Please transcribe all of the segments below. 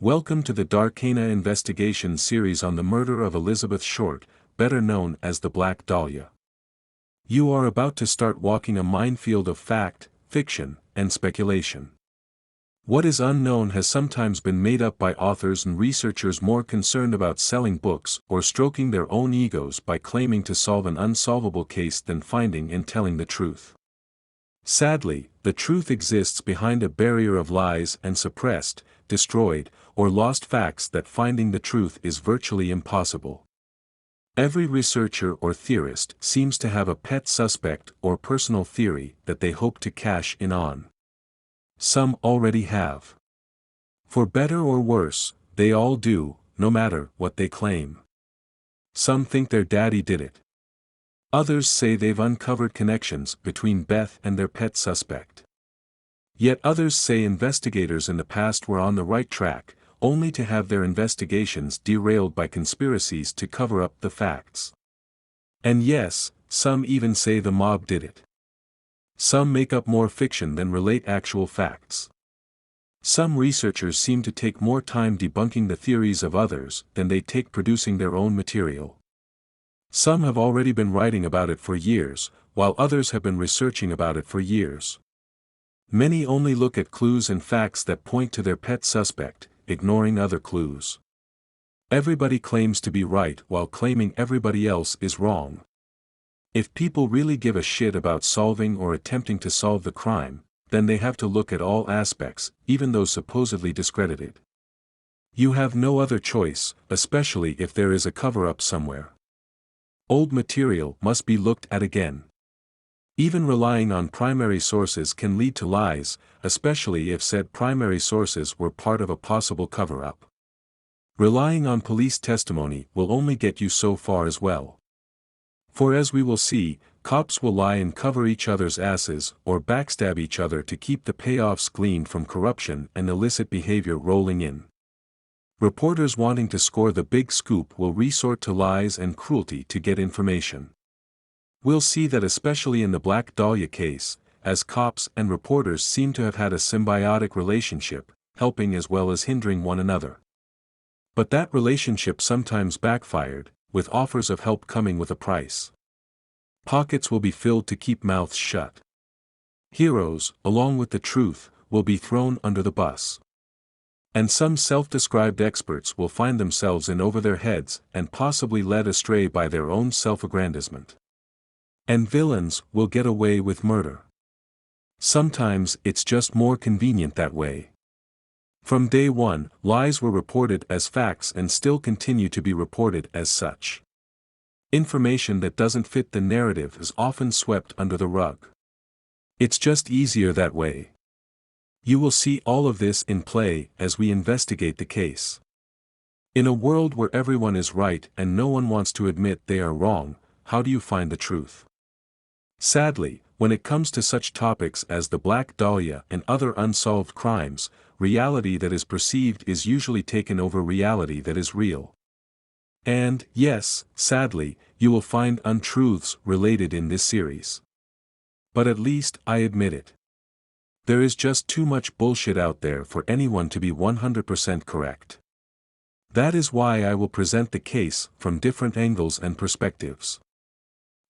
Welcome to the Darkana investigation series on the murder of Elizabeth Short, better known as the Black Dahlia. You are about to start walking a minefield of fact, fiction, and speculation. What is unknown has sometimes been made up by authors and researchers more concerned about selling books or stroking their own egos by claiming to solve an unsolvable case than finding and telling the truth. Sadly, the truth exists behind a barrier of lies and suppressed, destroyed, or lost facts that finding the truth is virtually impossible. Every researcher or theorist seems to have a pet suspect or personal theory that they hope to cash in on. Some already have. For better or worse, they all do, no matter what they claim. Some think their daddy did it. Others say they've uncovered connections between Beth and their pet suspect. Yet others say investigators in the past were on the right track, only to have their investigations derailed by conspiracies to cover up the facts. And yes, some even say the mob did it. Some make up more fiction than relate actual facts. Some researchers seem to take more time debunking the theories of others than they take producing their own material. Some have already been writing about it for years, while others have been researching about it for years. Many only look at clues and facts that point to their pet suspect, ignoring other clues. Everybody claims to be right while claiming everybody else is wrong. If people really give a shit about solving or attempting to solve the crime, then they have to look at all aspects, even those supposedly discredited. You have no other choice, especially if there is a cover-up somewhere. Old material must be looked at again. Even relying on primary sources can lead to lies, especially if said primary sources were part of a possible cover-up. Relying on police testimony will only get you so far as well. For as we will see, cops will lie and cover each other's asses or backstab each other to keep the payoffs gleaned from corruption and illicit behavior rolling in. Reporters wanting to score the big scoop will resort to lies and cruelty to get information. We'll see that especially in the Black Dahlia case, as cops and reporters seem to have had a symbiotic relationship, helping as well as hindering one another. But that relationship sometimes backfired, with offers of help coming with a price. Pockets will be filled to keep mouths shut. Heroes, along with the truth, will be thrown under the bus. And some self-described experts will find themselves in over their heads and possibly led astray by their own self-aggrandizement. And villains will get away with murder. Sometimes it's just more convenient that way. From day one, lies were reported as facts and still continue to be reported as such. Information that doesn't fit the narrative is often swept under the rug. It's just easier that way. You will see all of this in play as we investigate the case. In a world where everyone is right and no one wants to admit they are wrong, how do you find the truth? Sadly, when it comes to such topics as the Black Dahlia and other unsolved crimes, reality that is perceived is usually taken over reality that is real. And, yes, sadly, you will find untruths related in this series. But at least I admit it. There is just too much bullshit out there for anyone to be 100% correct. That is why I will present the case from different angles and perspectives.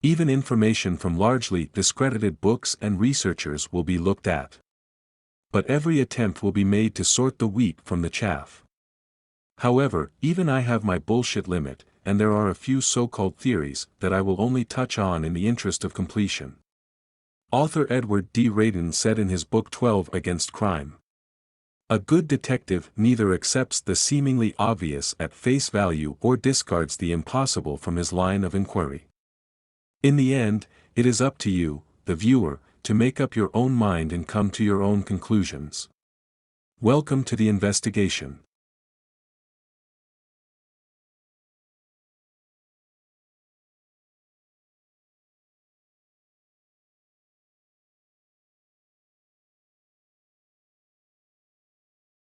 Even information from largely discredited books and researchers will be looked at. But every attempt will be made to sort the wheat from the chaff. However, even I have my bullshit limit, and there are a few so-called theories that I will only touch on in the interest of completion. Author Edward D. Radin said in his book 12 Against Crime, "A good detective neither accepts the seemingly obvious at face value or discards the impossible from his line of inquiry. In the end, it is up to you, the viewer, to make up your own mind and come to your own conclusions." Welcome to the investigation.